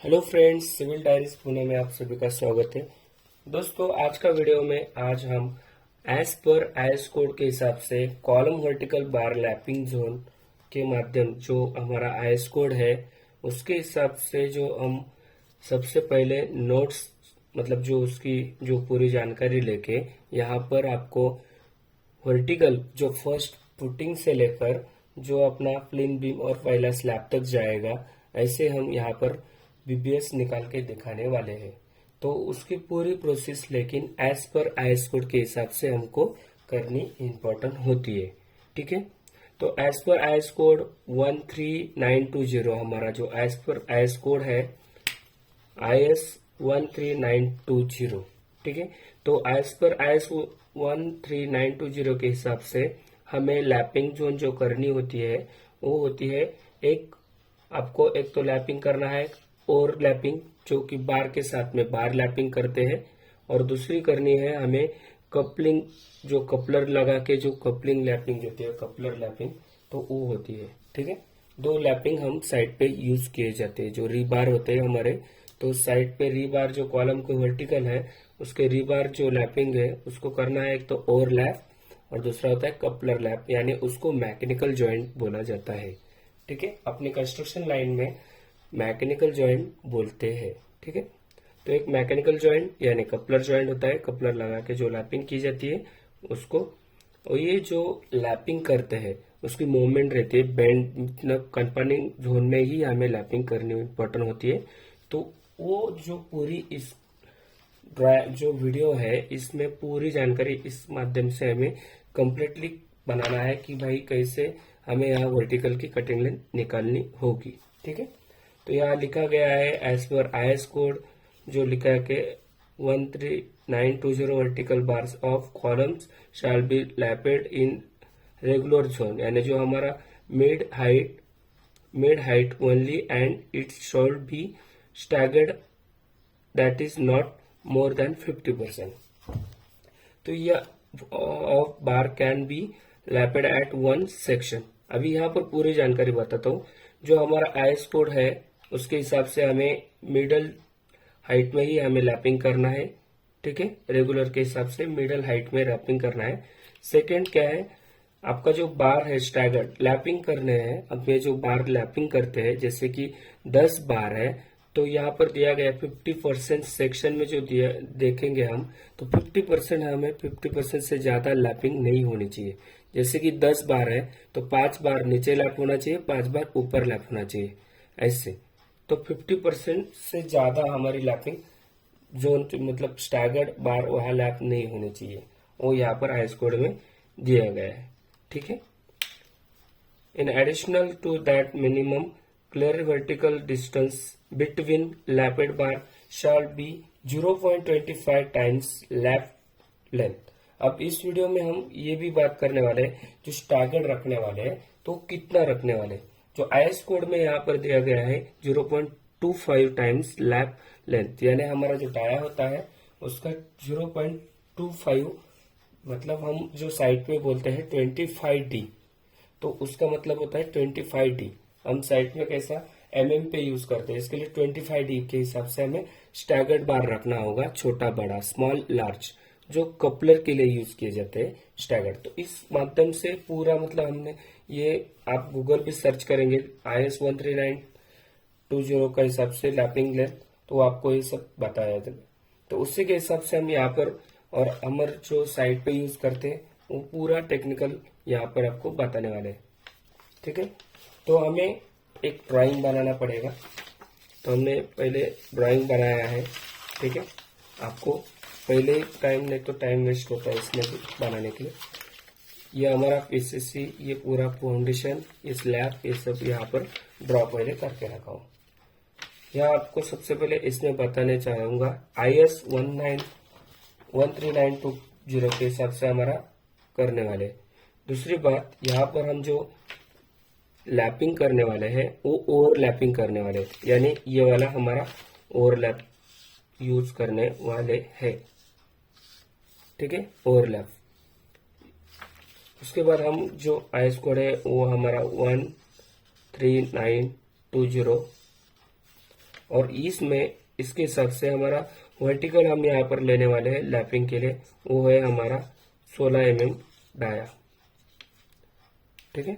Hello friends, civil diaries Pune में आप सभी का स्वागत है। दोस्तों, आज का वीडियो में आज हम एज पर आईएस कोड के हिसाब से column vertical bar lapping zone के माध्यम जो हमारा आईएस कोड है उसके हिसाब से जो हम सबसे पहले नोट्स मतलब जो उसकी जो पूरी जानकारी लेके यहाँ पर आपको वर्टिकल जो फर्स्ट फुटिंग से लेकर जो अपना प्लेन बीम और पहला स्लैब तक जाएगा, ऐसे हम यहाँ पर बीबीएस निकाल के दिखाने वाले हैं। तो उसकी पूरी प्रोसेस लेकिन एज पर आईएस कोड के हिसाब से हमको करनी इम्पोर्टेंट होती है। ठीक है, तो एज पर आईएस कोड 13920 हमारा जो एज पर आईएस कोड है IS 13920। ठीक है, तो एज पर IS 13920 के हिसाब से हमें लैपिंग जोन जो करनी होती है वो होती है आपको एक तो लैपिंग करना है और लैपिंग जो कि बार के साथ में बार लैपिंग करते हैं, और दूसरी करनी है हमें कपलिंग जो कपलर लगा के जो कपलिंग लैपिंग होती है कपलर लैपिंग, तो वो होती है। ठीक है, दो लैपिंग हम साइड पे यूज किए जाते हैं। जो रीबार होते हैं हमारे, तो साइड पे रीबार जो कॉलम को वर्टिकल है उसके रीबार जो लैपिंग है उसको करना है, एक तो ओवरलैप और दूसरा होता है कपलर लैप, यानी उसको मैकेनिकल जॉइंट बोला जाता है। ठीक है, अपने कंस्ट्रक्शन लाइन में मैकेनिकल जॉइंट बोलते हैं। ठीक है, तो एक मैकेनिकल जॉइंट यानी कपलर जॉइंट होता है, कपलर लगा के जो लैपिंग की जाती है उसको। और ये जो लैपिंग करते हैं उसकी मूवमेंट रहती है बैंड, मतलब कंपाउंडिंग जोन में ही हमें लैपिंग करनी इम्पोर्टेंट होती है। तो वो जो पूरी इस जो वीडियो है इसमें पूरी जानकारी इस माध्यम से हमें कंप्लीटली बनाना है कि भाई कैसे हमें यहाँ वर्टिकल की कटिंग लाइन निकालनी होगी। ठीक है, तो यहाँ लिखा गया है एज पर आईएस कोड जो लिखा है कि 13920 vertical bars of columns shall be lapped in regular zone, यानी जो हमारा mid height only and it should be staggered that is not more than 50%। तो यह of bar can be lapped at one section. अभी यहाँ पर पूरी जानकारी बताता हूँ। जो हमारा आईएस कोड है उसके हिसाब से हमें मिडल हाइट में ही हमें लैपिंग करना है। ठीक है, रेगुलर के हिसाब से मिडल हाइट में लैपिंग करना है। सेकंड क्या है, आपका जो बार है स्टैगर्ड लैपिंग करने हैं। अब ये जो बार लैपिंग करते हैं जैसे कि 10 बार है, तो यहाँ पर दिया गया 50% सेक्शन में जो दिया देखेंगे हम, तो 50% हमें 50% से ज्यादा लैपिंग नहीं होनी चाहिए। जैसे कि 10 बार है तो 5 बार नीचे लैप होना चाहिए, 5 बार ऊपर लैप होना चाहिए, ऐसे। तो 50% से ज्यादा हमारी लैपिंग जोन मतलब स्टैगर्ड बार वहां लैप नहीं होने चाहिए, वो यहाँ पर आईएस कोड में दिया गया है। ठीक है, in additional to that minimum clear vertical distance between lapped bar shall be 0.25 times lap length। अब इस वीडियो में हम ये भी बात करने वाले हैं जो स्टैगर्ड रखने वाले हैं तो कितना रखने वाले। जो आईएस कोड में यहाँ पर दिया गया है 0.25 टाइम्स लैप लेंथ, यानी हमारा जो टाया होता है उसका 0.25, मतलब हम जो साइड में बोलते हैं 25D, तो उसका मतलब होता है 25D। हम साइड में कैसा पे यूज करते हैं, इसके लिए 25D के हिसाब से हमें स्टैगर्ड बार रखना होगा, छोटा बड़ा स्मॉल लार्ज, जो कपलर के लिए यूज किए जाते हैं स्टैगर्ड। तो इस माध्यम से पूरा मतलब हमने ये, आप गूगल पे सर्च करेंगे IS 13920 का हिसाब से लैपिंग लेंथ, तो आपको ये सब बताया जाएगा। तो उसी के हिसाब से हम यहाँ पर और हमारे जो साइड पे यूज करते हैं वो पूरा टेक्निकल यहाँ पर आपको बताने वाले हैं। ठीक है, तो हमें एक ड्राइंग बनाना पड़ेगा। तो हमने पहले ड्राइंग बनाया है। ठीक है, आपको पहले टाइम नहीं तो टाइम वेस्ट होता है इसमें भी बनाने के लिए। ये हमारा पीसीसी, ये पूरा फाउंडेशन, ये स्लैब, ये सब यहाँ पर ड्रॉ पहले करके रखा हूँ। यहाँ आपको सबसे पहले इसमें बताने चाहूंगा IS 13920 के हिसाब से हमारा करने वाले। दूसरी बात, यहाँ पर हम जो लैपिंग करने वाले हैं वो ओवरलैपिंग करने वाले, यानी ये वाला हमारा ओवरलैप यूज करने वाले हैं। ठीक है, ओवरलैप। उसके बाद हम जो आईएस कोड है वो हमारा 13920 और इसमें इसके हिसाब से हमारा वर्टिकल हम यहाँ पर लेने वाले हैं लैपिंग के लिए, वो है हमारा 16 mm डाया। ठीक है,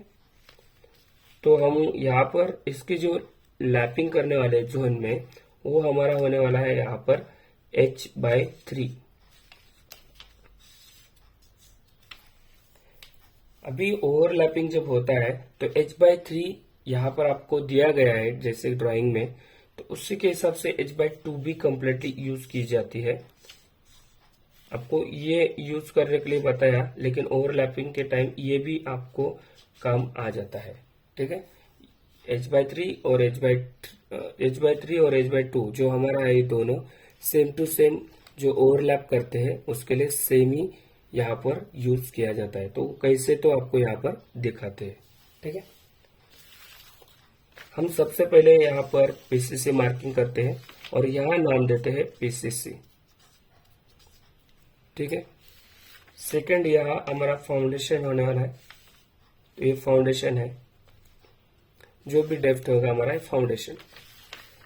तो हम यहाँ पर इसकी जो लैपिंग करने वाले जोन में वो हमारा होने वाला है यहाँ पर h/3। अभी ओवरलैपिंग जब होता है तो h/3 यहाँ पर आपको दिया गया है जैसे ड्राइंग में, तो उसी के हिसाब से h/2 भी कंप्लीटली यूज की जाती है। आपको ये यूज करने के लिए बताया, लेकिन ओवरलैपिंग के टाइम ये भी आपको काम आ जाता है। ठीक है, h/3 और h/3 और h/2 जो हमारा है, ये दोनों सेम टू सेम जो ओवरलैप करते हैं उसके लिए सेम ही यहाँ पर यूज किया जाता है। तो कैसे, तो आपको यहाँ पर दिखाते हैं। ठीक है, हम सबसे पहले यहाँ पर पीसीसी मार्किंग करते हैं और यहाँ नाम देते हैं पीसीसी। ठीक है, सेकंड यहाँ हमारा फाउंडेशन होने वाला है, तो ये फाउंडेशन है, जो भी डेप्थ होगा हमारा फाउंडेशन।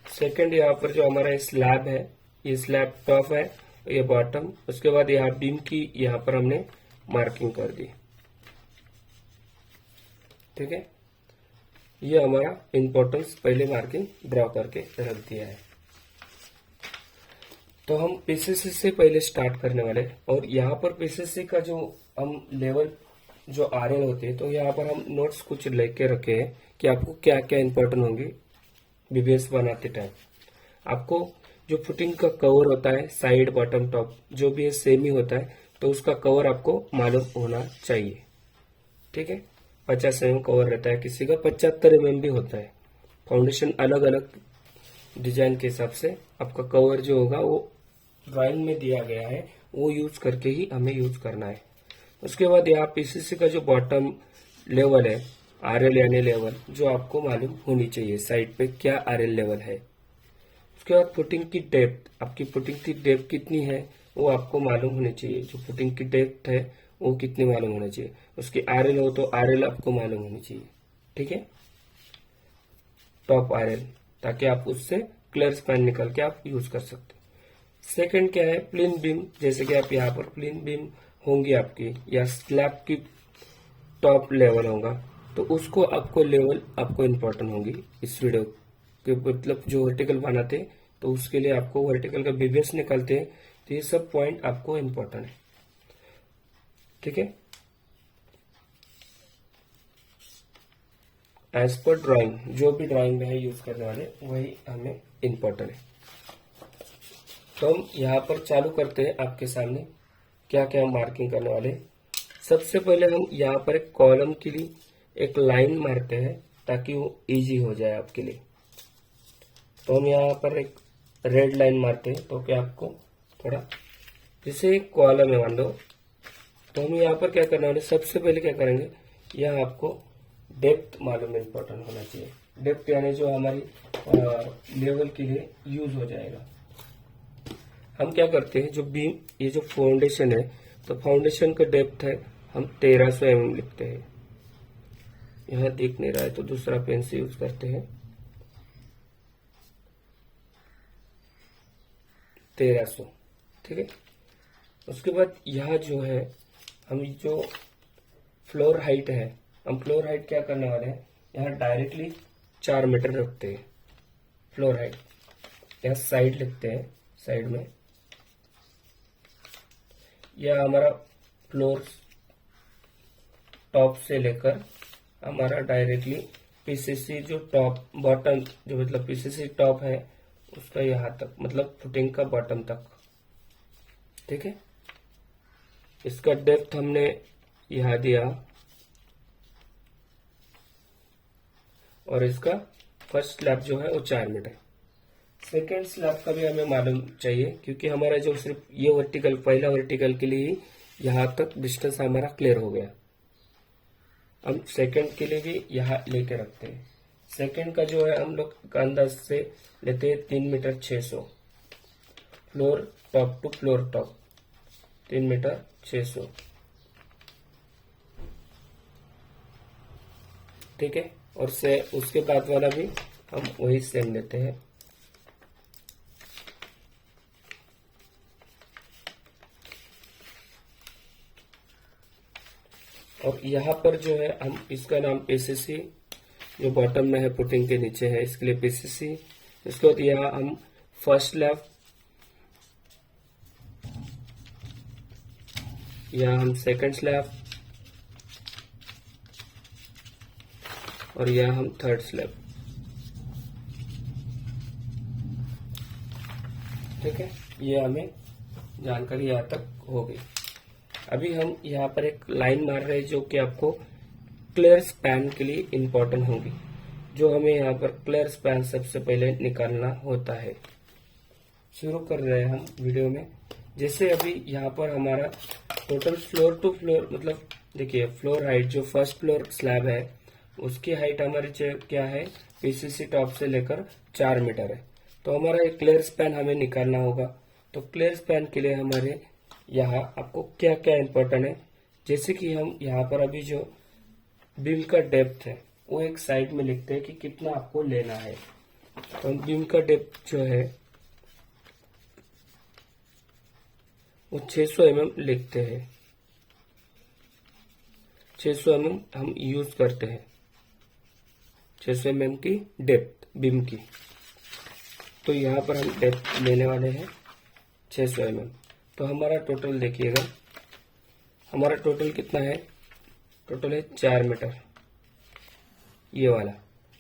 सेकंड यहाँ पर जो हमारा स्लैब है, ये स्लैब टॉप है, ये बॉटम। उसके बाद यहाँ बीम की यहाँ पर हमने मार्किंग कर दी। ठीक है, ये हमारा इंपॉर्टेंस पहले मार्किंग ड्रॉ करके रख दिया है। तो हम पीसीसी से पहले स्टार्ट करने वाले, और यहाँ पर पीसीसी का जो हम लेवल जो आरएल होते हैं, तो यहाँ पर हम नोट्स कुछ लेके रखे हैं कि आपको क्या क्या इंपॉर्टेंट होंगे बीबीएस बनाते टाइम। आपको जो फुटिंग का कवर होता है, साइड बॉटम टॉप जो भी है सेम ही होता है, तो उसका कवर आपको मालूम होना चाहिए। ठीक है, 50 mm कवर रहता है, किसी का 75 mm भी होता है। फाउंडेशन अलग अलग डिजाइन के हिसाब से आपका कवर जो होगा वो ड्राइंग में दिया गया है, वो यूज करके ही हमें यूज करना है। उसके बाद यहाँ पीसीसी का जो बॉटम लेवल है, आरएल यानी लेवल, जो आपको मालूम होनी चाहिए साइड पे क्या आरएल लेवल है। उसके बाद फुटिंग की डेप्थ, आपकी फुटिंग की डेप्थ कितनी है वो आपको मालूम होनी चाहिए। जो फुटिंग की डेप्थ है वो कितनी मालूम होना चाहिए। उसकी आरएल हो तो आरएल आपको मालूम होनी चाहिए। ठीक है, टॉप आरएल, ताकि आप उससे क्लियर स्पैन निकाल के आप यूज कर सकते। सेकंड क्या है, प्लेन बीम। जैसे कि आप यहाँ पर प्लेन बीम होंगी आपकी, या स्लैब की टॉप लेवल होगा, तो उसको आपको लेवल आपको इम्पोर्टेंट होगी इस वीडियो के, मतलब जो वर्टिकल बनाते हैं तो उसके लिए आपको वर्टिकल का बीबीएस निकालते हैं, तो ये सब पॉइंट आपको इम्पोर्टेंट है। ठीक है, एज पर ड्राइंग, जो भी ड्राइंग में है यूज करने वाले वही हमें इम्पोर्टेंट है। तो हम यहाँ पर चालू करते हैं आपके सामने क्या क्या हम मार्किंग करने वाले। सबसे पहले हम यहाँ पर एक कॉलम के लिए एक लाइन मारते हैं ताकि वो इजी हो जाए आपके लिए। तो हम यहाँ पर एक रेड लाइन मारते हैं, तो क्या आपको थोड़ा, जैसे एक कॉलम है मान लो, तो हम यहाँ पर क्या करने वाले, सबसे पहले क्या करेंगे, यह आपको डेप्थ मालूम इम्पोर्टेंट होना चाहिए। डेप्थ यानी जो हमारी लेवल के लिए यूज हो जाएगा। हम क्या करते हैं, जो बीम, ये जो फाउंडेशन है, तो फाउंडेशन का डेप्थ है हम 1300 mm लिखते हैं। यहाँ दिख नहीं रहा है तो दूसरा पेन से यूज करते हैं, 1300। ठीक है, उसके बाद यहाँ जो है, हम जो फ्लोर हाइट है, हम फ्लोर हाइट क्या करने वाले हैं, यहाँ डायरेक्टली 4 मीटर रखते हैं फ्लोर हाइट। यहाँ साइड लिखते हैं, साइड में यह हमारा फ्लोर टॉप से लेकर हमारा डायरेक्टली पीसीसी जो टॉप बॉटम, जो मतलब पीसीसी टॉप है उसका यहाँ तक, मतलब फुटिंग का बॉटम तक। ठीक है, इसका डेप्थ हमने यहाँ दिया, और इसका फर्स्ट स्लैब जो है वो 4 मीटर। सेकेंड स्लैब का भी हमें मालूम चाहिए, क्योंकि हमारा जो सिर्फ ये वर्टिकल, पहला वर्टिकल के लिए ही यहाँ तक डिस्टेंस हमारा क्लियर हो गया। हम सेकंड के लिए भी यहाँ लेके रखते हैं। सेकंड का जो है हम लोग अंदाज से लेते हैं 3 meter 600, floor top to floor top 3 meter 600। ठीक है, और से उसके बाद वाला भी हम वही सेम लेते हैं और यहाँ पर जो है हम इसका नाम पीसीसी, जो बॉटम में है पुटिंग के नीचे है, इसके लिए पीसीसी। इसके बाद यहाँ हम फर्स्ट स्लैब, यहाँ हम सेकंड स्लैब, और यहाँ हम थर्ड स्लैब। ठीक है, ये हमें जानकारी यहाँ तक हो गई। अभी हम यहाँ पर एक लाइन मार रहे हैं जो कि आपको क्लियर स्पैन के लिए इम्पोर्टेंट होगी, जो हमें यहाँ पर क्लियर स्पैन सबसे पहले निकालना होता है। शुरू कर रहे हैं हम वीडियो में। जैसे अभी यहाँ पर हमारा टोटल फ्लोर टू फ्लोर, मतलब देखिए फ्लोर हाइट, जो फर्स्ट फ्लोर स्लैब है उसकी हाइट हमारी क्या है, पीसीसी टॉप से लेकर 4 मीटर है। तो हमारा एक क्लियर स्पैन हमें निकालना होगा। तो क्लियर स्पैन के लिए हमारे यहाँ आपको क्या क्या इम्पोर्टेंट है, जैसे कि हम यहाँ पर अभी जो बीम का डेप्थ है वो एक साइड में लिखते हैं कि कितना आपको लेना है। तो हम बीम का डेप्थ जो है वो 600 mm लिखते हैं। 600 mm हम यूज करते हैं, 600 mm की डेप्थ बीम की। तो यहाँ पर हम डेप्थ लेने वाले हैं 600 mm। तो हमारा टोटल देखिएगा, हमारा टोटल कितना है, टोटल है 4 मीटर ये वाला।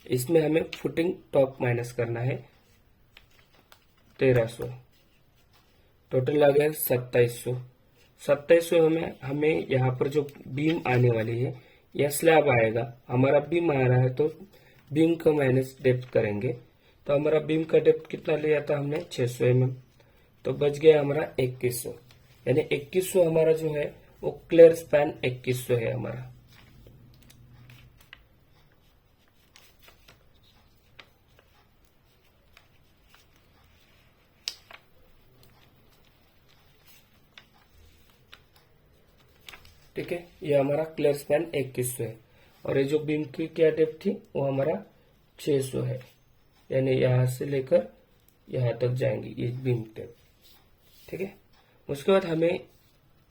इसमें हमें फुटिंग टॉप माइनस करना है 1300, टोटल आ गया 2700। 2700 हमें यहाँ पर जो बीम आने वाली है या स्लैब आएगा, हमारा बीम आ रहा है तो बीम का माइनस डेप्थ करेंगे। तो हमारा बीम का डेप्थ कितना लिया था हमने, 600 mm। तो बच गया हमारा 2100, यानी 2100 हमारा जो है वो क्लियर स्पैन 2100 है हमारा। ठीक है, ये हमारा क्लियर स्पैन 2100 है। और ये जो बीम की क्या डेप्थ थी वो हमारा 600 है, यानी यहां से लेकर यहां तक जाएंगी ये बीम डेप्थ। ठीक है, उसके बाद हमें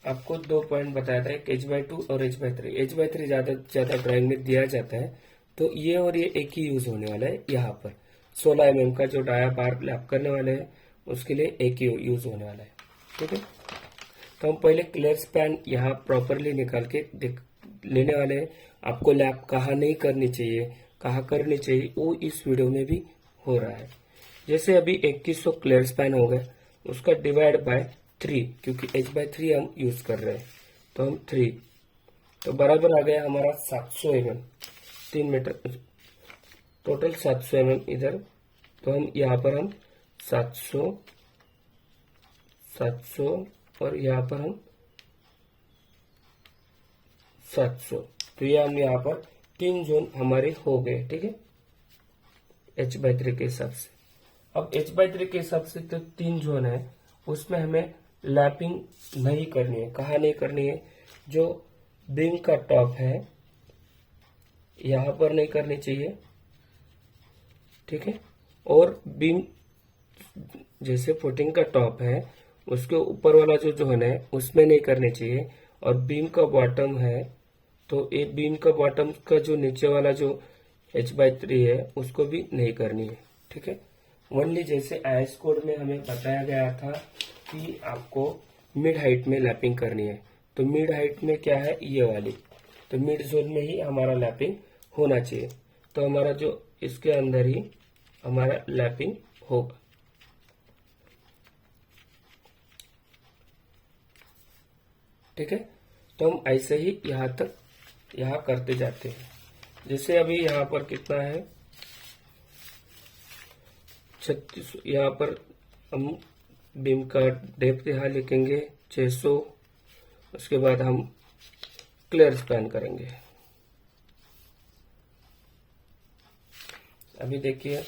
आपको 2 पॉइंट बताया था, एक h/2 और h/3। h/3 ज्यादा ड्राइंग में दिया जाता है, तो ये और ये एक ही यूज होने वाला है। यहाँ पर 16 mm का जो डाया बार लैप करने वाले हैं उसके लिए एक ही यूज होने वाला है। ठीक है, तो हम पहले क्लियर स्पैन यहाँ प्रॉपरली निकाल के लेने वाले हैं। आपको लैप कहाँ नहीं करनी चाहिए, कहाँ करनी चाहिए, वो इस वीडियो में भी हो रहा है। जैसे अभी 2100 क्लियर स्पैन हो गया, उसका डिवाइड बाय 3, क्योंकि h/3 हम यूज कर रहे हैं, तो हम 3, तो बराबर आ गया हमारा 700 mm, 3 मीटर टोटल 700 mm इधर। तो हम यहाँ पर हम 700 और यहाँ पर हम 700, तो ये हम यहाँ पर 3 जोन हमारे हो गए। ठीक है, h/3 के हिसाब से। अब h/3 के हिसाब से तो 3 जोन है, उसमें हमें लैपिंग नहीं करनी है। कहाँ नहीं करनी है, जो बीम का टॉप है यहाँ पर नहीं करनी चाहिए। ठीक है, और बीम जैसे फुटिंग का टॉप है उसके ऊपर वाला जो जोन है उसमें नहीं करनी चाहिए। और बीम का बॉटम है तो ये बीम का बॉटम का जो नीचे वाला जो h/3 है उसको भी नहीं करनी है। ठीक है, ओनली जैसे आईएस कोड में हमें बताया गया था कि आपको मिड हाइट में लैपिंग करनी है, तो मिड हाइट में क्या है, ये वाली, तो मिड जोन में ही हमारा लैपिंग होना चाहिए। तो हमारा जो इसके अंदर ही हमारा लैपिंग होगा। ठीक है, तो हम ऐसे ही यहाँ करते जाते हैं। जैसे अभी यहाँ पर कितना है, 36, यहाँ पर हम बीम का डेप्थ यहाँ लिखेंगे 600। उसके बाद हम क्लियर स्पैन करेंगे। अभी देखिए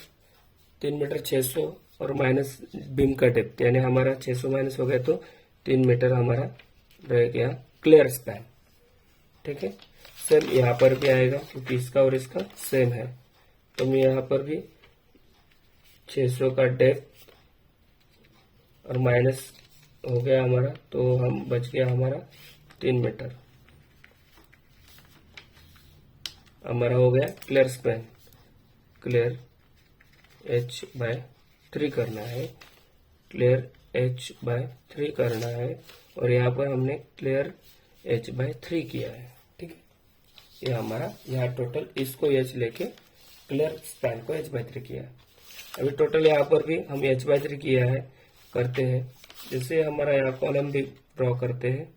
3 मीटर 600 और माइनस बीम का डेप्थ, यानी हमारा 600 माइनस हो गया तो 3 मीटर हमारा रह गया क्लियर स्पैन। ठीक है, सेम यहाँ पर भी आएगा क्योंकि इसका और इसका सेम है। तो मैं यहाँ पर भी 600 का डेप्थ और माइनस हो गया हमारा, तो हम बच गया हमारा 3 मीटर। हमारा हो गया क्लियर स्पैन, क्लियर h/3 करना है, क्लियर h/3 करना है, और यहाँ पर हमने क्लियर h/3 किया है। ठीक है, ये हमारा यहाँ टोटल इसको h लेके क्लियर स्पैन को h/3 किया है। अभी टोटल यहाँ पर भी हम h/3 किया है, करते हैं। जैसे हमारा यहाँ कॉलम भी ड्रॉ करते हैं,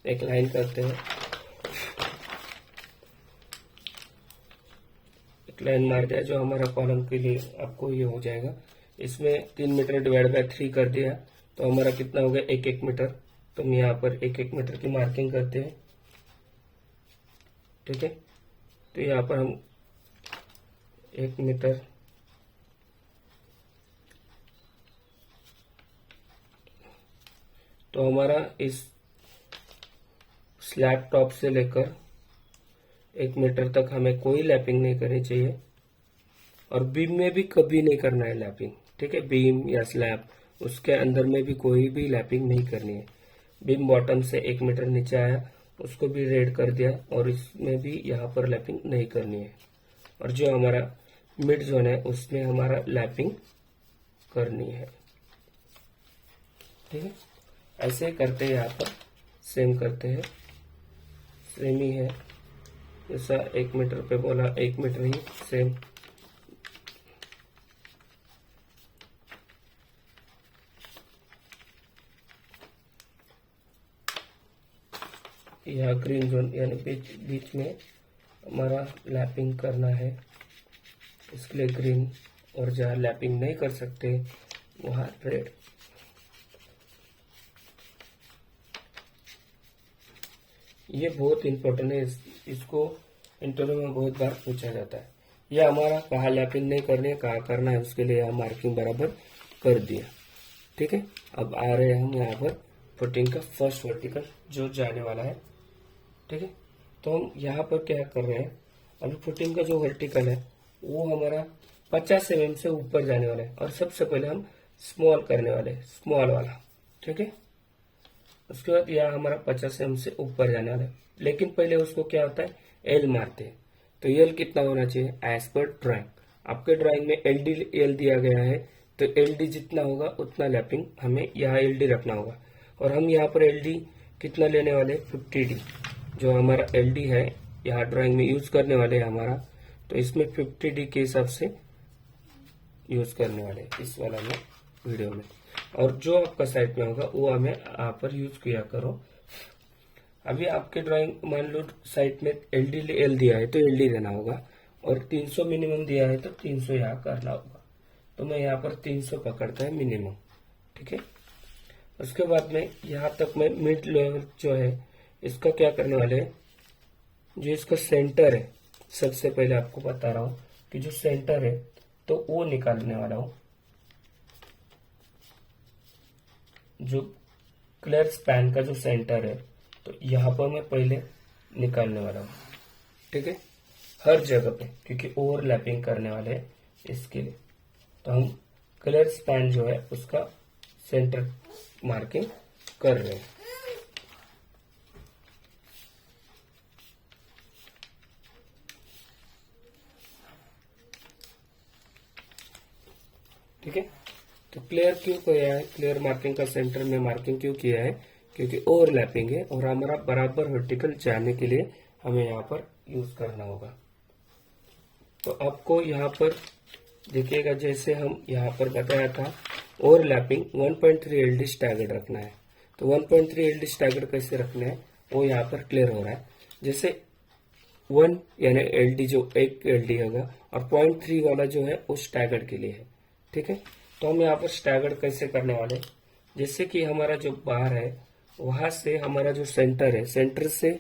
एक लाइन करते हैं, एक लाइन मार दिया जो हमारा कॉलम के लिए आपको ये हो जाएगा। इसमें 3 मीटर डिवाइड बाय 3 कर दिया तो हमारा कितना हो गया, 1-1 मीटर। तो हम यहाँ पर 1-1 मीटर की मार्किंग करते हैं। ठीक है, तो यहाँ पर हम 1 मीटर, तो हमारा इस स्लैब टॉप से लेकर 1 मीटर तक हमें कोई लैपिंग नहीं करनी चाहिए, और बीम में भी कभी नहीं करना है लैपिंग। ठीक है, बीम या स्लैब उसके अंदर में भी कोई भी लैपिंग नहीं करनी है। बीम बॉटम से 1 मीटर नीचे आया, उसको भी रेड कर दिया, और इसमें भी यहाँ पर लैपिंग नहीं करनी है। और जो हमारा मिड जोन है उसमें हमारा लैपिंग करनी है। ठीक है, ऐसे करते हैं, यहाँ पर सेम करते हैं, सेम ही है जैसा 1 मीटर पे बोला, 1 मीटर ही सेम। यह ग्रीन जोन यानी बीच में हमारा लैपिंग करना है, इसके लिए ग्रीन, और जहाँ लैपिंग नहीं कर सकते वहाँ रेड। ये बहुत इंपॉर्टेंट है, इसको इंटरव्यू में बहुत बार पूछा जाता है। ये हमारा कहाँ लैपिंग नहीं करनी है, कहाँ करना है, उसके लिए हम मार्किंग बराबर कर दिया। ठीक है, अब आ रहे हैं हम यहाँ पर फुटिंग का फर्स्ट वर्टिकल जो जाने वाला है। ठीक है, तो हम यहाँ पर क्या कर रहे हैं, अभी फुटिंग का जो वर्टिकल है वो हमारा 50 mm से ऊपर जाने वाला है, और सबसे पहले हम स्मॉल करने वाले, स्मॉल वाला। ठीक है, उसके बाद यह हमारा 50 mm से ऊपर जाने वाला है, लेकिन पहले उसको क्या होता है, एल मारते हैं। तो एल कितना होना चाहिए, एज पर ड्राइंग। आपके ड्राइंग में एल दिया गया है, तो एल जितना होगा उतना लैपिंग हमें यहाँ एल रखना होगा। और हम यहाँ पर एल कितना लेने वाले, 50D जो हमारा एल है यहाँ ड्राइंग में यूज करने वाले हैं हमारा, तो इसमें 50D के हिसाब से यूज करने वाले इस वाला में वीडियो में। और जो आपका साइट में होगा वो हमें यहाँ पर यूज किया करो। अभी आपके ड्राइंग मान लो साइट में एल दिया है तो एल देना होगा, और 300 मिनिमम दिया है तो 300 यहाँ करना होगा। तो मैं यहाँ पर 300 पकड़ता है मिनिमम। ठीक है, उसके बाद में यहाँ तक मैं मिड लेवल जो है इसका क्या करने वाले हैं, जो इसका सेंटर है, सबसे पहले आपको बता रहा हूँ कि जो सेंटर है तो वो निकालने वाला हूँ। जो क्लियर स्पैन का जो सेंटर है तो यहाँ पर मैं पहले निकालने वाला हूँ। ठीक है, हर जगह पे, क्योंकि ओवरलैपिंग करने वाले हैं इसके लिए। तो हम क्लियर स्पैन जो है उसका सेंटर मार्किंग कर रहे हैं। ठीक है, तो क्लियर क्यों किया है, क्लियर मार्किंग का सेंटर में मार्किंग क्यों किया है, क्योंकि ओवरलैपिंग है और हमारा बराबर वर्टिकल जाने के लिए हमें यहाँ पर यूज करना होगा। तो आपको यहाँ पर देखिएगा, जैसे हम यहाँ पर बताया था ओवरलैपिंग 1.3 LD स्टैगर्ड रखना है। तो 1.3 LD स्टैगर्ड कैसे रखना है वो यहाँ पर क्लियर हो रहा है। जैसे 1 यानी LD जो 1 LD होगा, और 0.3 वाला जो है वो स्टैगर्ड के लिए है। ठीक है, तो हम यहाँ पर स्टैगर्ड कैसे करने वाले, जैसे कि हमारा जो बार है वहां से हमारा जो सेंटर है, सेंटर से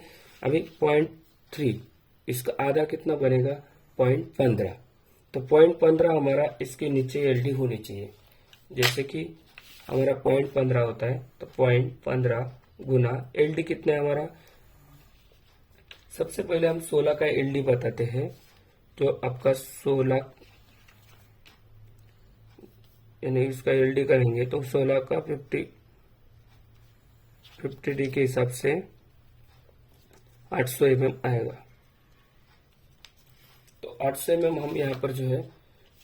अभी 0.3, इसका आधा कितना बनेगा, 0.15। तो 0.15 हमारा इसके नीचे LD होनी चाहिए। जैसे कि हमारा 0.15 होता है तो 0.15 गुना LD कितना है हमारा, सबसे पहले हम 16 का LD बताते हैं। तो आपका 16 यानी इसका LD करेंगे तो 16 का 50D के हिसाब से 800 mm आएगा। तो 800 mm हम यहाँ पर जो है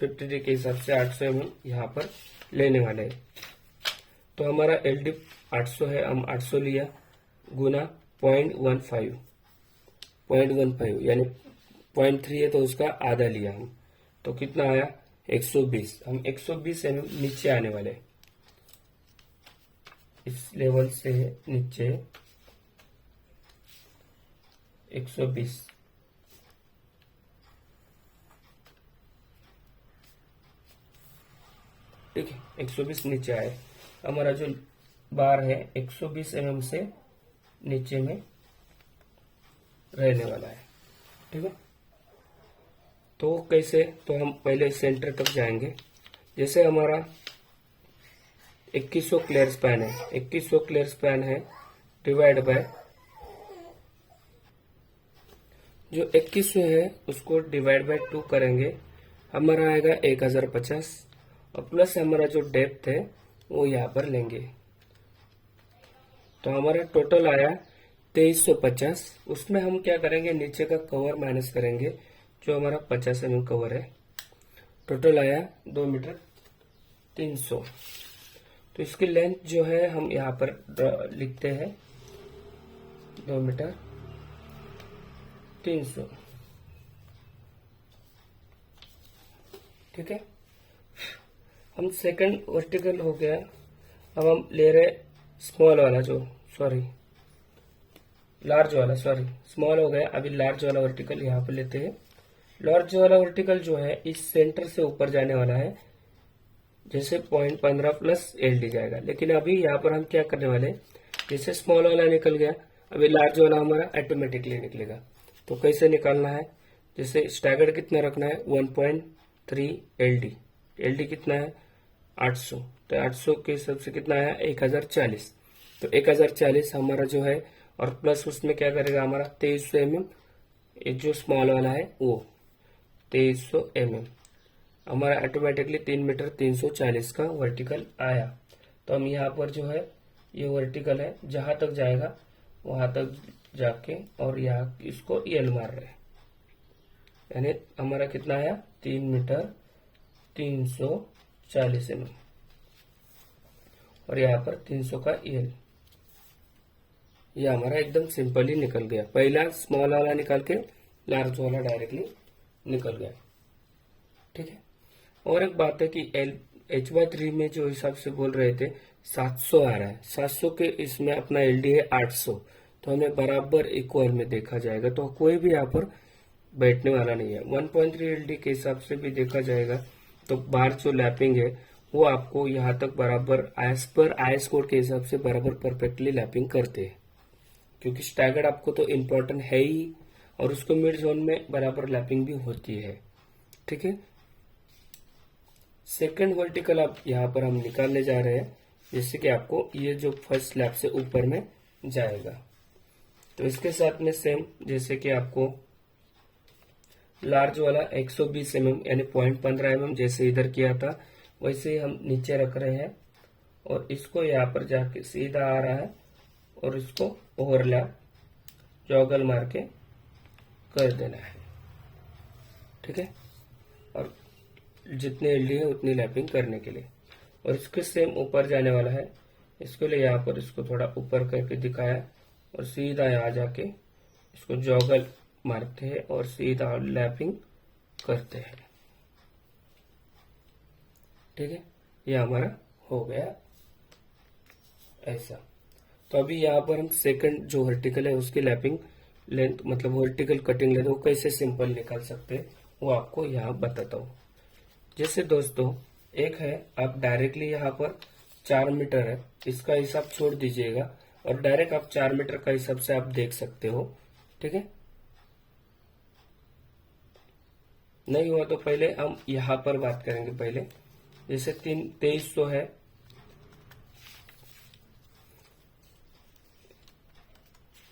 50D के हिसाब से 800 mm यहाँ पर लेने वाले हैं। तो हमारा एल डी 800 है, हम 800 लिया गुना 0.15 यानी 0.3 है तो उसका आधा लिया हम, तो कितना आया 120। हम 120 mm नीचे आने वाले, इस लेवल से नीचे 120। ठीक है, 120 नीचे आए। हमारा जो बार है 120 mm से नीचे में रहने वाला है। ठीक है, तो कैसे, तो हम पहले सेंटर तक जाएंगे। जैसे हमारा 2100 क्लियर स्पैन है, 2100 क्लियर स्पैन है डिवाइड बाय जो 2100 है उसको डिवाइड बाय 2 करेंगे, हमारा आएगा 1050 और प्लस हमारा जो डेप्थ है वो यहाँ पर लेंगे, तो हमारा टोटल आया 2350। उसमें हम क्या करेंगे, नीचे का कवर माइनस करेंगे जो हमारा 50 mm कवर है, टोटल आया 2 मीटर 300। तो इसकी लेंथ जो है हम यहाँ पर लिखते हैं 2 मीटर 300। ठीक है, हम सेकंड वर्टिकल हो गया। अब हम ले रहे स्मॉल वाला लार्ज वाला, स्मॉल हो गया। अभी लार्ज वाला वर्टिकल यहाँ पर लेते हैं। लार्ज वाला वर्टिकल जो है इस सेंटर से ऊपर जाने वाला है, जैसे 0.15 प्लस एल जाएगा। लेकिन अभी यहाँ पर हम क्या करने वाले, जैसे स्मॉल वाला निकल गया, अभी लार्ज वाला हमारा ऑटोमेटिकली निकलेगा। तो कैसे निकालना है, जैसे स्टैगर्ड कितना रखना है 1.3 एल डी कितना है 800, तो 800 के हिसाब से कितना आया 1040। तो 1040 हमारा जो है, और प्लस उसमें क्या करेगा हमारा 2300 mm, ये जो स्मॉल वाला है वो 2300 mm हमारा ऑटोमेटिकली 3 मीटर 340 का वर्टिकल आया। तो हम यहाँ पर जो है ये वर्टिकल है, जहां तक जाएगा वहां तक जाके और यहाँ इसको एल मार रहे हैं, यानी हमारा कितना आया 3 मीटर 340 mm और यहाँ पर 300 का एल। ये हमारा एकदम सिंपल ही निकल गया। पहला स्मॉल वाला निकाल के लार्ज वाला डायरेक्टली निकल गया। ठीक है, और एक बात है कि H/3 में जो हिसाब से बोल रहे थे 700 आ रहा है, 700 के इसमें अपना एलडी है 800, तो हमें बराबर इक्वल में देखा जाएगा, तो कोई भी यहाँ पर बैठने वाला नहीं है। 1.3 एलडी के हिसाब से भी देखा जाएगा तो बार जो लैपिंग है वो आपको यहाँ तक बराबर एज पर आईएस कोड के हिसाब से बराबर परफेक्टली लैपिंग करते हैं, क्योंकि स्टैगर्ड आपको तो इम्पोर्टेंट है ही, और उसको मिड जोन में बराबर लैपिंग भी होती है। ठीक है, सेकंड वर्टिकल अब यहाँ पर हम निकालने जा रहे हैं, जैसे कि आपको ये जो फर्स्ट स्लैब से ऊपर में जाएगा। तो इसके साथ में सेम जैसे कि आपको लार्ज वाला 120 mm यानी 0.15 mm जैसे इधर किया था, वैसे ही हम नीचे रख रहे हैं और इसको यहाँ पर जाके सीधा आ रहा है और इसको ओवरलैप जॉगल मार के कर देना है। ठीक है, और जितने एलडी है उतनी लैपिंग करने के लिए, और इसके सेम ऊपर जाने वाला है, इसके लिए यहाँ पर इसको थोड़ा ऊपर करके दिखाया और सीधा यहाँ जाके इसको जॉगल मारते हैं और सीधा लैपिंग करते हैं। ठीक है, ये हमारा हो गया ऐसा। तो अभी यहाँ पर हम सेकंड जो वर्टिकल है उसकी लैपिंग लेंथ मतलब वर्टिकल कटिंग लेंथ वो कैसे सिंपल निकाल सकते हैं वो आपको यहाँ बताता हूँ। जैसे दोस्तों एक है, आप डायरेक्टली यहाँ पर 4 मीटर है, इसका हिसाब छोड़ दीजिएगा और डायरेक्ट आप 4 मीटर का हिसाब से आप देख सकते हो। ठीक है, नहीं हुआ तो पहले हम यहाँ पर बात करेंगे। पहले जैसे 2300 है,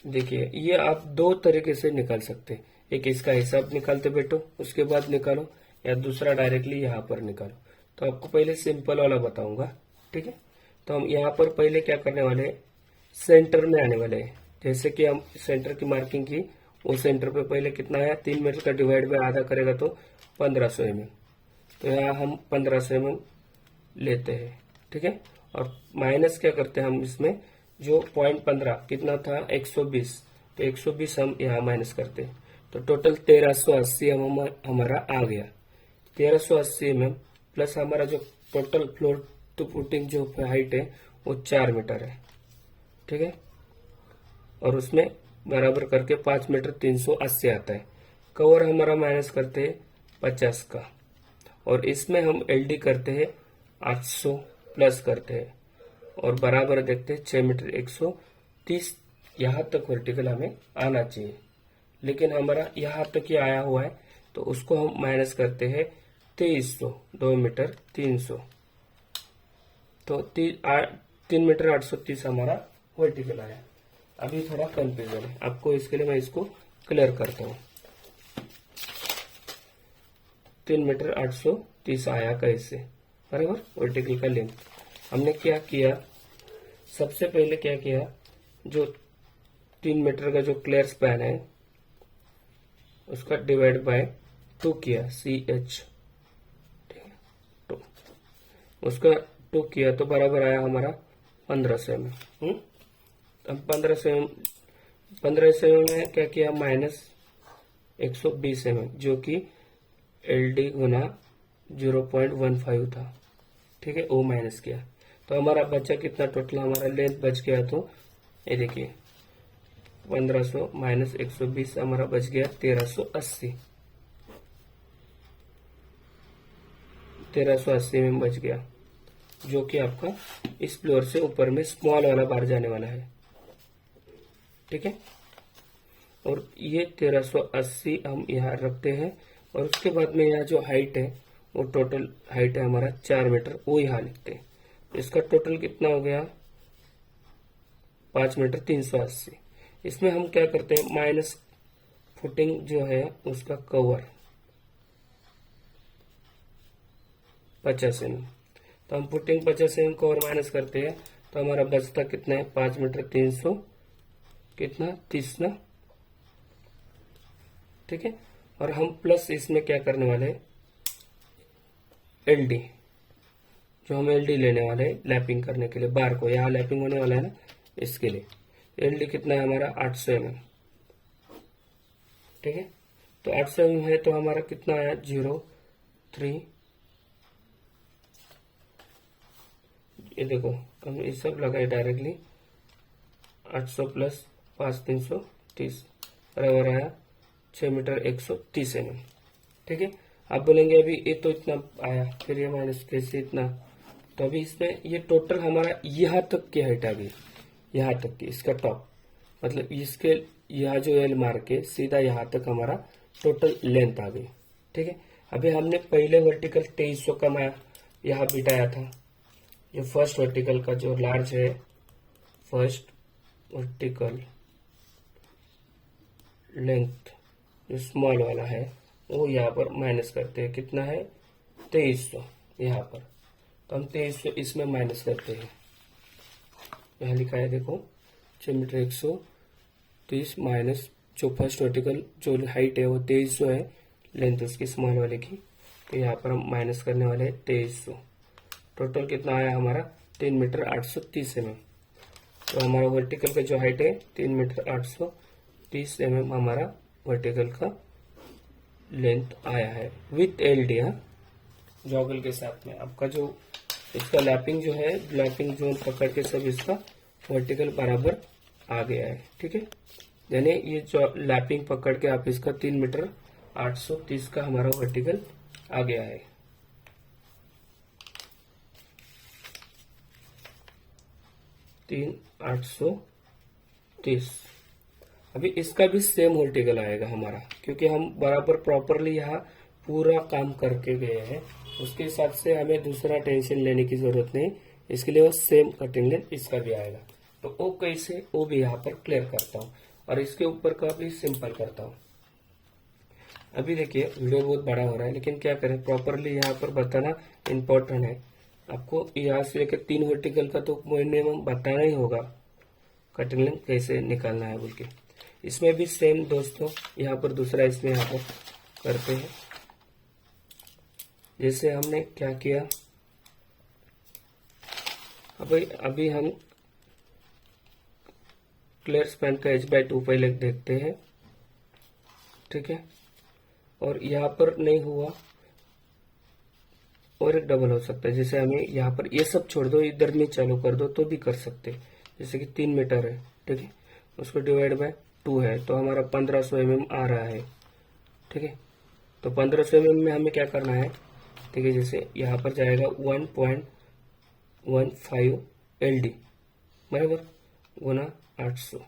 देखिए ये आप दो तरीके से निकाल सकते हैं, एक इसका हिसाब निकालते बैठो उसके बाद निकालो, या दूसरा डायरेक्टली यहाँ पर निकालो। तो आपको पहले सिंपल वाला बताऊंगा। ठीक है, तो हम यहाँ पर पहले क्या करने वाले हैं, सेंटर में आने वाले हैं। जैसे कि हम सेंटर की मार्किंग की, वो सेंटर पे पहले कितना आया, 3 मीटर का डिवाइड बाय आधा करेगा तो 1500 mm। तो यहाँ हम 1500 mm लेते हैं, ठीक है। और माइनस क्या करते हैं हम इसमें, जो पॉइंट 15 कितना था 120, तो 120 हम यहाँ माइनस करते हैं, तो टोटल 1380 mm हमारा आ गया। 1380 mm प्लस हमारा जो टोटल फ्लोर टू फुटिंग जो हाइट है वो 4 मीटर है, ठीक है। और उसमें बराबर करके 5 मीटर 380 आता है। कवर हमारा माइनस करते हैं 50 का, और इसमें हम एलडी करते हैं 800 प्लस करते हैं, और बराबर देखते हैं 6 मीटर 130। यहाँ तक वर्टिकल हमें आना चाहिए, लेकिन हमारा यहाँ तक ही आया हुआ है, तो उसको हम माइनस करते हैं 2300, 2 मीटर 300, तो 3 मीटर 830 हमारा वर्टिकल आया। अभी थोड़ा कंफ्यूजन है आपको, इसके लिए मैं इसको क्लियर करता हूँ। 3 मीटर 830 आया कैसे, बराबर वर्टिकल का लेंथ। हमने क्या किया, सबसे पहले क्या किया, जो 3 मीटर का जो क्लियर स्पैन है उसका डिवाइड बाय 2 किया, CH, ठीक है, 2, उसका 2 किया तो बराबर आया हमारा 1500 mm। अब 1500 mm में क्या किया, माइनस 120 mm, जो कि LD गुना 0.15 था, ठीक है, वो माइनस किया, तो हमारा बचा कितना, टोटल हमारा लेंथ बच गया, तो ये देखिए 1500 माइनस 120 हमारा बच गया 1380, 1380 में बच गया, जो कि आपका इस फ्लोर से ऊपर में स्मॉल वाला बार जाने वाला है, ठीक है। और ये 1380 हम यहाँ रखते हैं, और उसके बाद में यहाँ जो हाइट है वो टोटल हाइट है हमारा 4 मीटर, वो यहाँ लिखते हैं। इसका टोटल कितना हो गया, 5 मीटर 380। इसमें हम क्या करते हैं, माइनस फुटिंग जो है उसका कवर 50 mm, तो हम फुटिंग 50 mm कवर माइनस करते हैं, तो हमारा बचता कितना है, 5 मीटर 300 कितना 30 ना, ठीक है। और हम प्लस इसमें क्या करने वाले हैं, LD, जो हम LD लेने वाले हैं लैपिंग करने के लिए, बार को यहाँ लैपिंग होने वाला है ना, इसके लिए LD कितना है हमारा 800 mm, ठीक है। तो 800 mm है, तो हमारा कितना आया 03, ये देखो हम ये सब लगाए डायरेक्टली, 800 प्लस 5 330 बराबर आया 6 मीटर 130 mm, ठीक है। आप बोलेंगे अभी ये तो इतना आया, फिर ये माइनस कैसे इतना, तो अभी इसमें ये टोटल हमारा यहाँ तक की हाइट आ गई, यहाँ तक की, इसका टॉप मतलब इसके यहाँ जो एल मार के सीधा यहाँ तक हमारा टोटल लेंथ आ गई, ठीक है। अभी हमने पहले वर्टिकल 2300 का मैं यहाँ बिठाया था, जो फर्स्ट वर्टिकल का जो लार्ज है, फर्स्ट वर्टिकल लेंथ जो स्मॉल वाला है वो यहाँ पर माइनस करते हैं, कितना है 2300 यहाँ पर, तो हम 2300 इसमें माइनस करते हैं, यहाँ लिखा है देखो 6 मीटर 130 माइनस जो फर्स्ट वर्टिकल जो हाइट है वो 2300 है, लेंथ उसकी स्मॉल वाले की, तो यहाँ पर हम माइनस करने वाले हैं 2300। टोटल कितना आया हमारा 3 मीटर 830 mm, तो हमारा वर्टिकल का जो हाइट है 3 मीटर 830 mm हमारा वर्टिकल का लेंथ आया है विथ LD, जॉगल के साथ में। आपका जो इसका लैपिंग जो है, लैपिंग जोन पकड़ के सब इसका वर्टिकल बराबर आ गया है, ठीक है। यानी ये जो लैपिंग पकड़ के आप इसका 3 मीटर 830 का हमारा वर्टिकल आ गया है। तीन 830, अभी इसका भी सेम वर्टिकल आएगा हमारा, क्योंकि हम बराबर प्रॉपरली यहाँ पूरा काम करके गए हैं, उसके हिसाब से हमें दूसरा टेंशन लेने की जरूरत नहीं, इसके लिए वो सेम कटिंग लेंथ इसका भी आएगा। तो वो कैसे, वो भी यहाँ पर क्लियर करता हूँ, और इसके ऊपर का भी सिंपल करता हूँ। अभी देखिए वीडियो बहुत बड़ा हो रहा है, लेकिन क्या करें, प्रॉपरली यहाँ पर बताना इम्पोर्टेंट है। आपको यहाँ से लेकर 3 वर्टिकल का तो मिनिमम बताना ही होगा, कटिंग लेंथ कैसे निकालना है बोल के। इसमें भी सेम दोस्तों, यहाँ पर दूसरा इसमें यहाँ पर करते हैं। जैसे हमने क्या किया, अभी हम क्लियर स्पैन का h/2 पहले देखते हैं, ठीक है। और यहाँ पर नहीं हुआ और एक डबल हो सकता है, जैसे हमें यहाँ पर ये सब छोड़ दो, इधर में चालू कर दो तो भी कर सकते हैं। जैसे कि 3 मीटर है, ठीक है, उसको डिवाइड/2 है तो हमारा 1500 mm आ रहा है, ठीक है। तो 1500 mm में हमें क्या करना है, ठीक है। जैसे यहाँ पर जाएगा 1.15 LD बराबर गुना 800,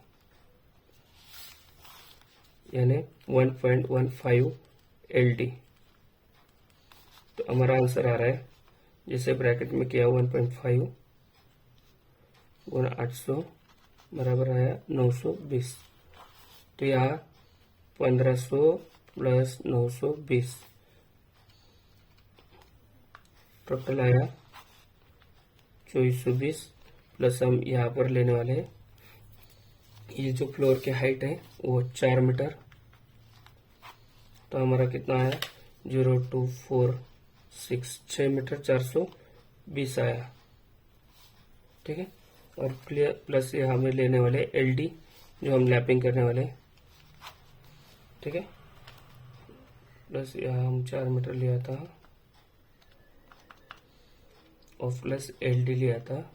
यानी 1.15 LD। तो हमारा आंसर आ रहा है, जैसे ब्रैकेट में किया 1.5 गुना 800 बराबर आया 920। तो यहाँ 1500 प्लस 920 टोटल आया 2420। प्लस हम यहाँ पर लेने वाले हैं, ये जो फ्लोर की हाइट है वो 4 मीटर, तो हमारा कितना आया 02466 6 मीटर 420 आया, ठीक है। और क्लियर प्लस ये हमें लेने वाले LD जो हम लैपिंग करने वाले, ठीक है। प्लस यहाँ हम 4 मीटर लिया था और प्लस LD लिया था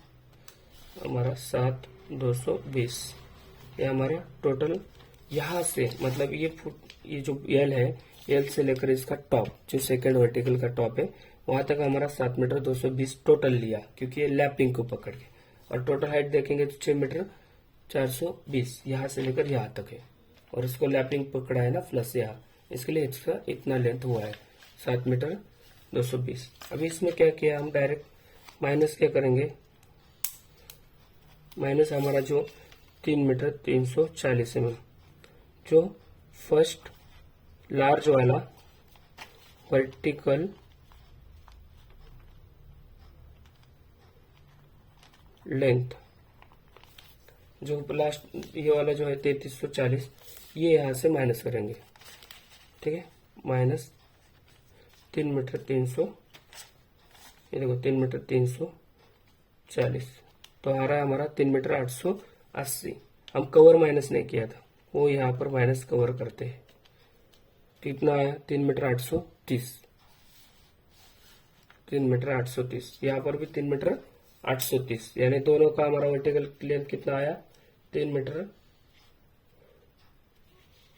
हमारा 7220। ये हमारा टोटल यहाँ से, मतलब ये फुट, ये जो L है, L से लेकर इसका टॉप जो सेकंड वर्टिकल का टॉप है वहां तक हमारा 7 मीटर 220 टोटल लिया, क्योंकि ये लैपिंग को पकड़ के। और टोटल हाइट देखेंगे तो 6 मीटर 420 यहाँ से लेकर यहाँ तक है, और इसको लैपिंग पकड़ा है ना प्लस यहाँ, इसके लिए इसका इतना लेंथ हुआ है 7 मीटर 220। अभी इसमें क्या किया, हम डायरेक्ट माइनस क्या करेंगे, माइनस हमारा जो 3 मीटर 340 mm जो फर्स्ट लार्ज वाला वर्टिकल लेंथ, जो लास्ट ये वाला जो है 3340, ये यहां से माइनस करेंगे, ठीक है। माइनस 3 मीटर 300, ये देखो 3 मीटर 340, तो आ रहा है हमारा 3 मीटर 880। हम कवर माइनस नहीं किया था, वो यहाँ पर माइनस कवर करते हैं। कितना आया 3 मीटर 830, 3 मीटर 830, यहाँ पर भी 3 मीटर 830, यानी दोनों का हमारा वर्टिकल लेंथ कितना आया 3 मीटर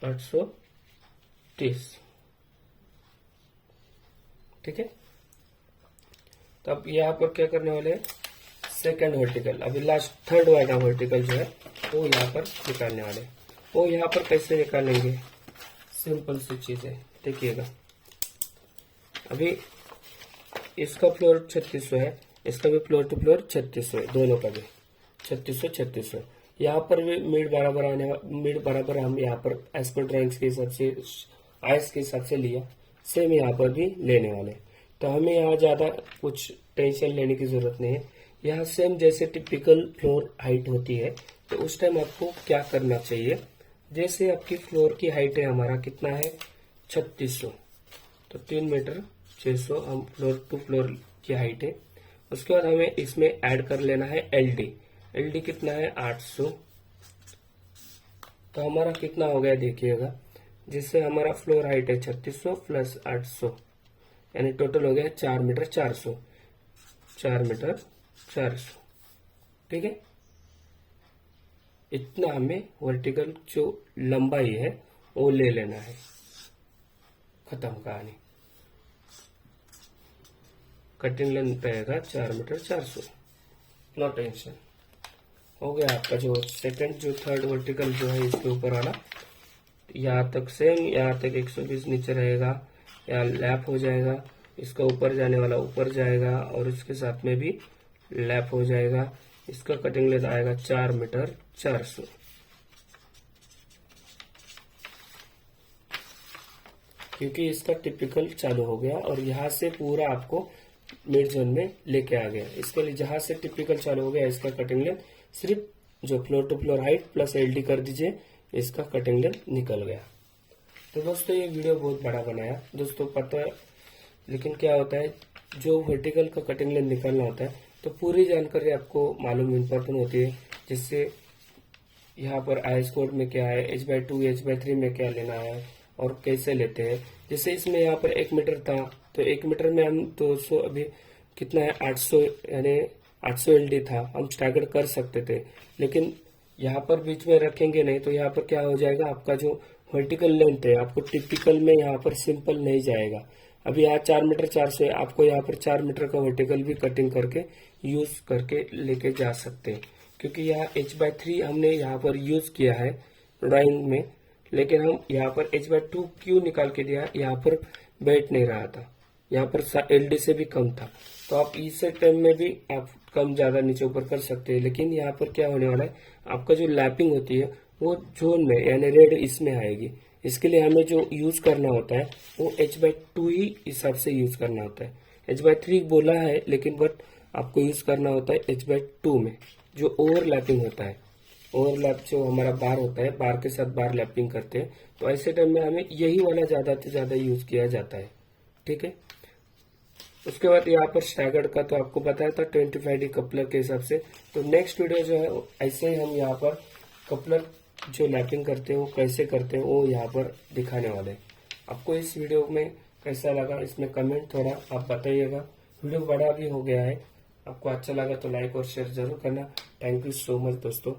830, ठीक है। तो अब यहाँ पर क्या करने वाले हैं, सेकंड वर्टिकल, अभी लास्ट थर्ड वाला वर्टिकल जो है वो यहाँ पर निकालने वाले। वो यहाँ पर कैसे निकालेंगे, सिंपल सी चीज है, देखिएगा। अभी इसका फ्लोर 3600 है, इसका भी फ्लोर टू फ्लोर 3600 है, दोनों का भी 3600। यहाँ पर भी मिड बराबर हम यहाँ पर एज पर ड्राइंग्स के हिसाब से, आइस के हिसाब से लिया, सेम यहाँ पर भी लेने वाले। तो हमें यहाँ ज्यादा कुछ टेंशन लेने की जरूरत नहीं है। यहाँ सेम जैसे टिपिकल फ्लोर हाइट होती है, तो उस टाइम आपको क्या करना चाहिए, जैसे आपकी फ्लोर की हाइट है, हमारा कितना है 3600, तो 3 मीटर 600 हम फ्लोर टू फ्लोर की हाइट है। उसके बाद हमें इसमें ऐड कर लेना है LD कितना है 800, तो हमारा कितना हो गया देखिएगा, जिससे हमारा फ्लोर हाइट है 3600 प्लस 800, यानी टोटल हो गया 4 मीटर 400, 4 मीटर 400, ठीक है। इतना हमें वर्टिकल जो लंबाई है वो ले लेना है, खत्म कहानी। कटिंग लेंथ रहेगा 4 मीटर 400, नो टेंशन। हो गया आपका जो सेकंड जो थर्ड वर्टिकल जो है इसके ऊपर वाला, यहाँ तक सेम, यहाँ तक 120 नीचे रहेगा, यहाँ लैप हो जाएगा, इसका ऊपर जाने वाला ऊपर जाएगा और इसके साथ में भी लैप हो जाएगा। इसका कटिंग लेंथ आएगा 4 मीटर 400, क्योंकि इसका टिपिकल चालू हो गया और यहाँ से पूरा आपको मिड जोन में लेके आ गया। इसके लिए जहां से टिपिकल चालू हो गया, इसका कटिंग लेंथ सिर्फ जो floor to floor height plus LD कर दीजिए, इसका कटिंग लेंथ निकल गया। तो दोस्तों ये वीडियो बहुत बड़ा बनाया दोस्तों, पता है, लेकिन क्या होता है जो वर्टिकल का कटिंग लेंथ निकालना होता है तो पूरी जानकारी आपको मालूम इम्पोर्टेंट होती है। जिससे यहाँ पर IS कोड में क्या है, H/2 H/3 में क्या लेना है और कैसे लेते हैं। जैसे इसमें यहाँ पर 1 मीटर था तो 1 मीटर में हम 200, अभी कितना है 800, यानी 800 LD था, हम स्टैगर्ड कर सकते थे। लेकिन यहाँ पर बीच में रखेंगे नहीं तो यहाँ पर क्या हो जाएगा, आपका जो वर्टिकल लेंथ है आपको टिपिकल में यहाँ पर सिंपल नहीं जाएगा। अभी यहाँ 4 मीटर 400 है, आपको यहाँ पर 4 मीटर का वर्टिकल भी कटिंग करके यूज करके लेके जा सकते हैं। क्योंकि यहाँ H/3 हमने यहाँ पर यूज किया है ड्राइंग में, लेकिन हम यहाँ पर H/2 क्यों निकाल के दिया, यहाँ पर बैठ नहीं रहा था, यहाँ पर LD से भी कम था। तो आप इस टाइम में भी आप कम ज्यादा नीचे ऊपर कर सकते हैं। लेकिन यहाँ पर क्या होने वाला है, आपका जो लैपिंग होती है वो जोन में यानी रेड इसमें आएगी। इसके लिए हमें जो यूज करना होता है वो H/2 ही हिसाब से यूज करना होता है। H/3 बोला है लेकिन बट आपको यूज करना होता है H/2 में, जो ओवरलैपिंग होता है। ओवरलैप जो हमारा बार होता है, बार के साथ बार लैपिंग करते हैं, तो ऐसे टाइम में हमें यही वाला ज्यादा से ज्यादा यूज किया जाता है। ठीक है, उसके बाद यहाँ पर स्टैगर्ड का तो आपको बताया था 25D कपलर के हिसाब से। तो नेक्स्ट वीडियो जो है ऐसे ही हम यहाँ पर कपलर जो लैपिंग करते हैं वो कैसे करते हैं वो यहाँ पर दिखाने वाले हैं। आपको इस वीडियो में कैसा लगा, इसमें कमेंट थोड़ा आप बताइएगा। वीडियो बड़ा भी हो गया है, आपको अच्छा लगा तो लाइक और शेयर जरूर करना। थैंक यू सो मच दोस्तों।